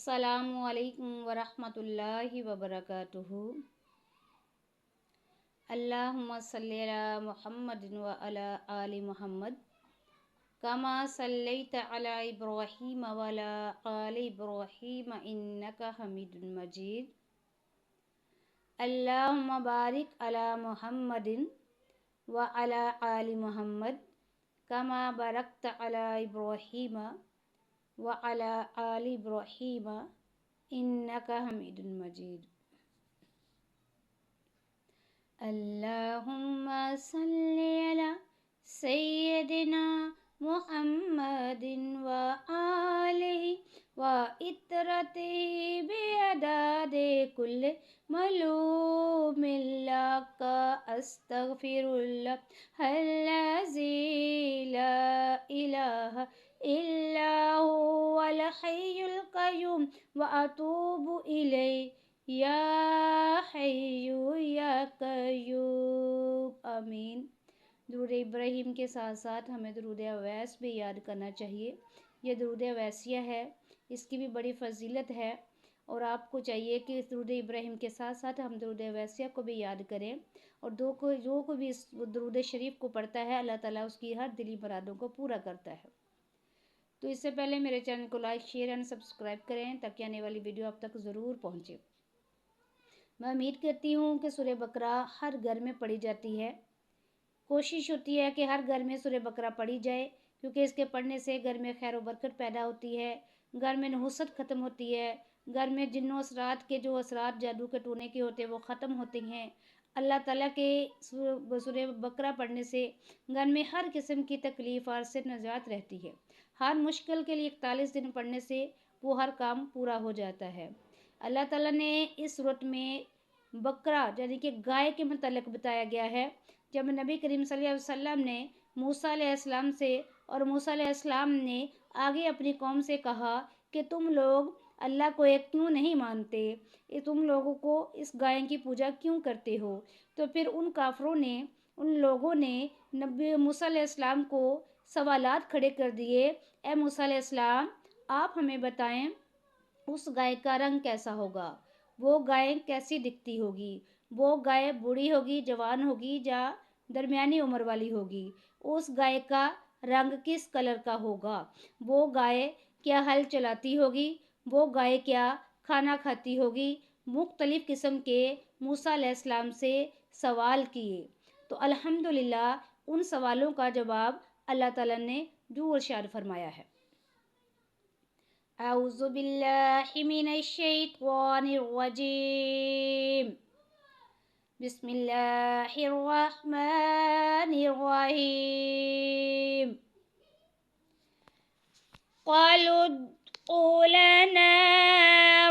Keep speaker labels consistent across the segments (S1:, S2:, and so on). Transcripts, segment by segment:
S1: السلام علیکم ورحمۃ اللہ وبرکاتہ۔ اللہم صلی علی محمد وعلی آل محمد کما صلیت علی ابراہیم وعلی آل ابراہیم انک حمید مجید۔ اللہم بارک علی محمد وعلی آل محمد کما بارکت علی ابراہیم وعلی آل ابراہیم انک حمید مجید۔ اللہم صلی علی سیدنا محمد وآلہ وعطرتہ بعدد کل معلوم لک استغفر اللہ الذی لا الہ الا هو الحی القیوم واتوب الیہ یا حی یا قیوم آمین۔ درود ابراہیم کے ساتھ ساتھ ہمیں درود اویس بھی یاد کرنا چاہیے۔ یہ درود اویسیہ ہے، اس کی بھی بڑی فضیلت ہے، اور آپ کو چاہیے کہ اس درود ابراہیم کے ساتھ ساتھ ہم درود اویسیہ کو بھی یاد کریں، اور جو کوئی بھی اس درود شریف کو پڑھتا ہے اللہ تعالیٰ اس کی ہر دلی مرادوں کو پورا کرتا ہے۔ تو اس سے پہلے میرے چینل کو لائک، شیئر اینڈ سبسکرائب کریں تاکہ آنے والی ویڈیو آپ تک ضرور پہنچے۔ میں امید کرتی ہوں کہ سورہ بقرہ ہر گھر میں پڑھی جاتی ہے۔ کوشش ہوتی ہے کہ ہر گھر میں سورہ بقرہ پڑھی جائے، کیونکہ اس کے پڑھنے سے گھر میں خیر و برکت پیدا ہوتی ہے، گھر میں نحوست ختم ہوتی ہے، گھر میں جن و اثرات کے جو اثرات جادو کے ٹونے کے ہوتے ہیں وہ ختم ہوتے ہیں۔ اللہ تعالیٰ کے سورہ بقرہ پڑھنے سے گھر میں ہر قسم کی تکلیف اور سے نجات رہتی ہے۔ ہر مشکل کے لیے 41 دن پڑھنے سے وہ ہر کام پورا ہو جاتا ہے۔ اللہ تعالیٰ نے اس صورت میں بقرہ یعنی کہ گائے کے متعلق بتایا گیا ہے۔ جب نبی کریم صلی اللہ علیہ وسلم نے موسیٰ علیہ السلام سے اور موسیٰ علیہ السلام نے آگے اپنی قوم سے کہا کہ تم لوگ اللہ کو ایک کیوں نہیں مانتے، تم لوگوں کو اس گائے کی پوجا کیوں کرتے ہو، تو پھر ان کافروں نے، ان لوگوں نے نبی موسیٰ علیہ السلام کو سوالات کھڑے کر دیے۔ اے موسیٰ علیہ السلام، آپ ہمیں بتائیں اس گائے کا رنگ کیسا ہوگا، وہ گائے کیسی دکھتی ہوگی، وہ گائے بوڑھی ہوگی، جوان ہوگی یا درمیانی عمر والی ہوگی، اس گائے کا رنگ کس کلر کا ہوگا، وہ گائے کیا ہل چلاتی ہوگی، وہ گائے کیا کھانا کھاتی ہوگی۔ مختلف قسم کے موسیٰ علیہ السلام سے سوال کیے، تو الحمدللہ ان سوالوں کا جواب اللہ تعالیٰ نے جو ارشاد فرمایا ہے۔ اعوذ باللہ من الشیطان الرجیم، بسم اللہ الرحمن الرحیم۔ قالوا ادع لنا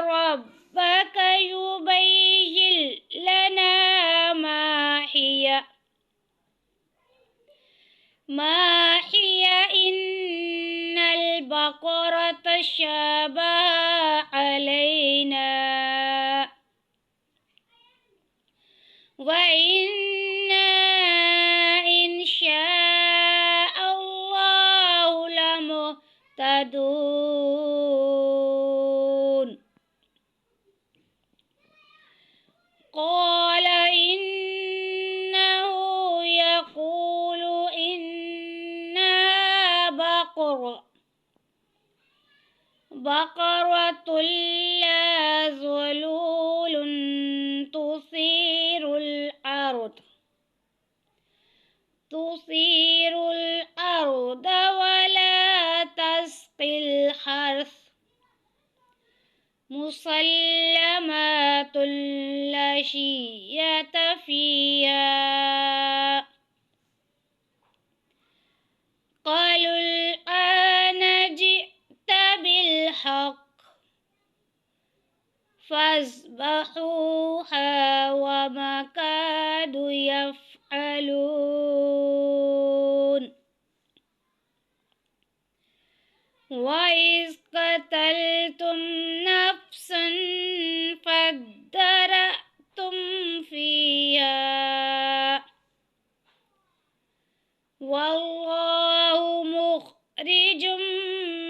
S1: ربك يبين لنا ما هي إن البقرة تشابه علينا وإنا إن شاء الله لمهتدون۔ قال إنه يقول إنها بقرة لا ذلول تثير الأرض ولا تسقي الحرث مسلمات لا شية فيها۔ قالوا الآن جئت بالحق فاذبحوها وما كادوا يفعلون۔ وَإِذْ قَتَلْتُمْ نَفْسًا فَادَّارَأْتُمْ فِيهَا وَاللَّهُ مُخْرِجٌ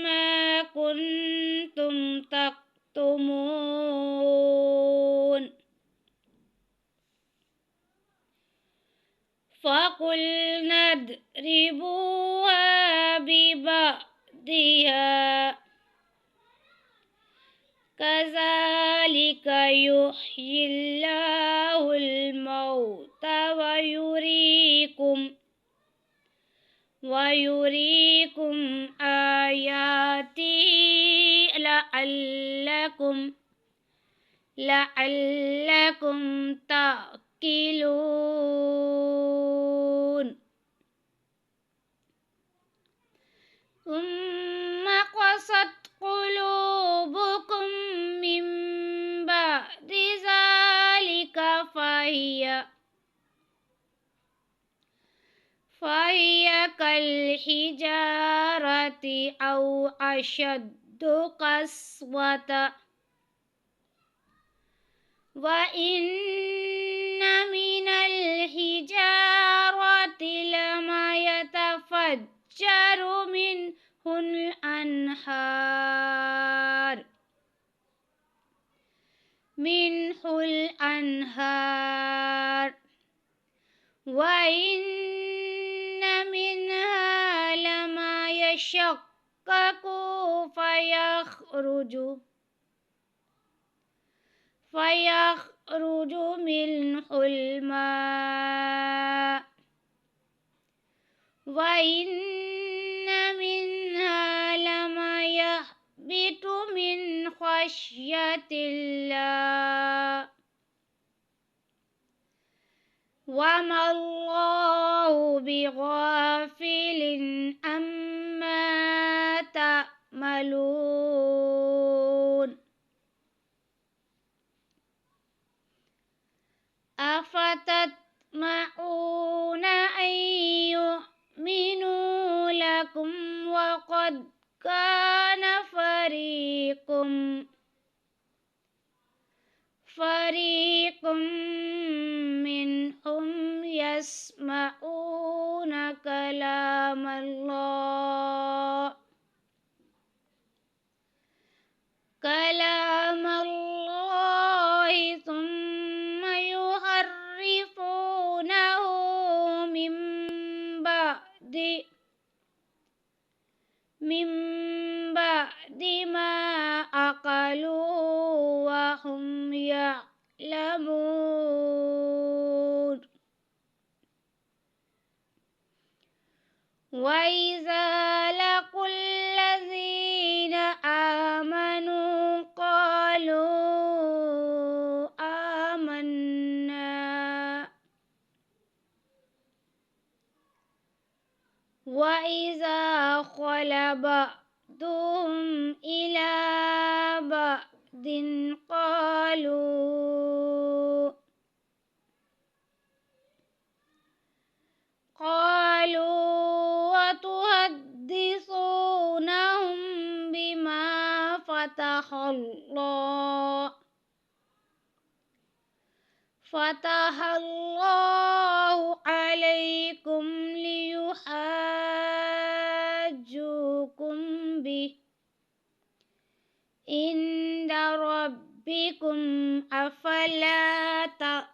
S1: مَا كُنْتُمْ تَكْتُمُونَ۔ كذلك يحيي الله الموتى ويريكم آياته لعلكم تعقلون ثم قست قلوبكم من بعد ذلك فهي كالحجارة أو أشد قسوة وإن من الحجارة لما يتفجر منه الأنهار وإن منها لما يشقق فيخرج منه الماء وإن منها لما يهبط من خشية الله وما الله بغافل عما تعملون أفتطمعون أن يؤمنوا لكم وقد كان فريق منهم يسمعون كلام الله ثم يحرفونه من بعد ما عقلوه وهم يعلمون وإذا لقوا الذين آمنوا قالوا آمنا وإذا خلا بعضهم إلى بعض قالوا وتحدثونهم بما فتح الله عليكم ليحاجوكم به عند ربكم أفلا تعقلون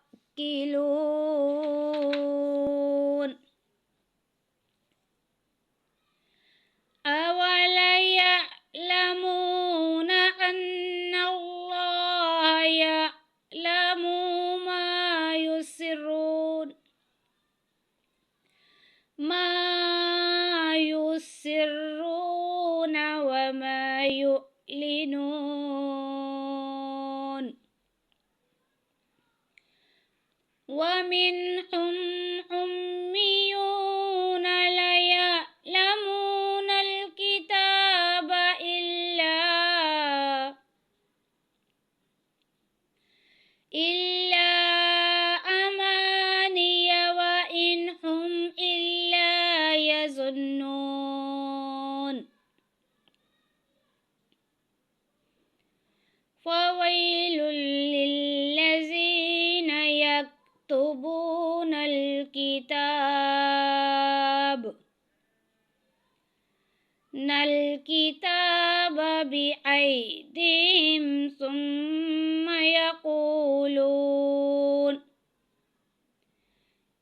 S1: أولا يعلمون أن الله يعلم ما يسرون وما يعلنون ومنهم أميون لا يعلمون الكتاب إلا أماني وإن هم إلا يظنون فويل للذين يكتبون الكتاب بأيديهم ثم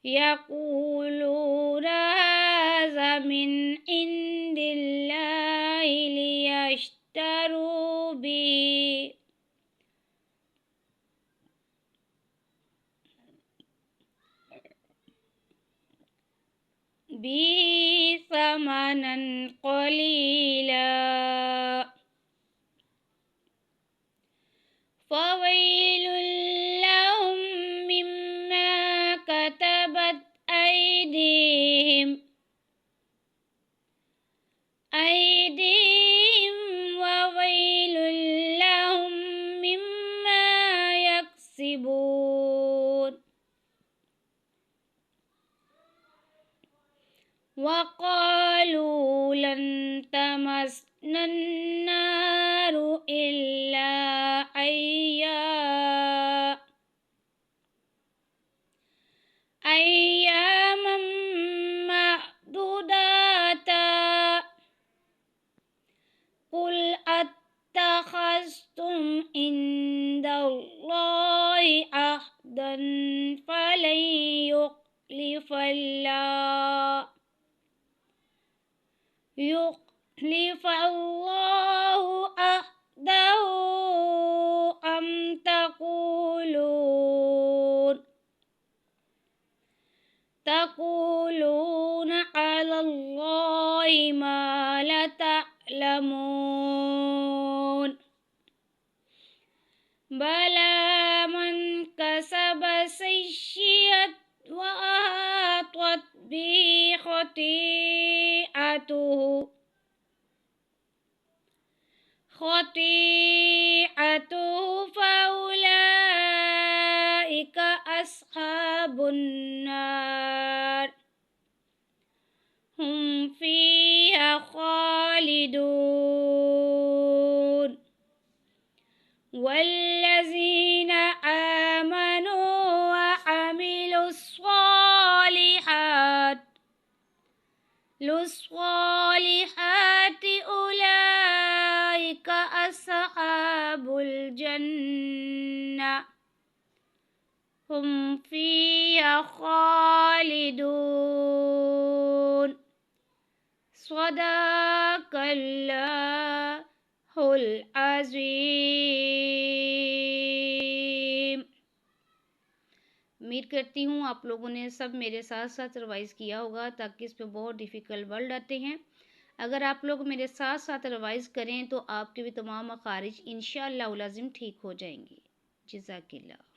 S1: يقولون هذا من عند الله ليشتروا به به ثمنا قليلا فويل لهم مما كتبت أيديهم وويل لهم مما يكسبون وقالوا لن تمسنا النار إلا أياما معدودة قل أتخذتم عند الله عهدا فلن يخلف الله عهده أم تقولون على الله ما لا تعلمون بلى من كسب سيئة وأحاطت به خطيئته فأولئك أصحاب النار هم فيها خالدون والذين آمنوا وعملوا الصالحات أولئك أصحاب الجنة هم فيها خالدون صدق الله العज़ीम। उम्मीद करती हूँ आप लोगों ने सब मेरे साथ साथ रिवाइज़ किया होगा, ताकि इस पे बहुत डिफ़िकल्ट वर्ड आते हैं। अगर आप लोग मेरे साथ साथ रिवाइज़ करें तो आपके भी तमाम मखारिज इंशाअल्लाह लाज़िम ठीक हो जाएंगे। जज़ाकिल्लाह।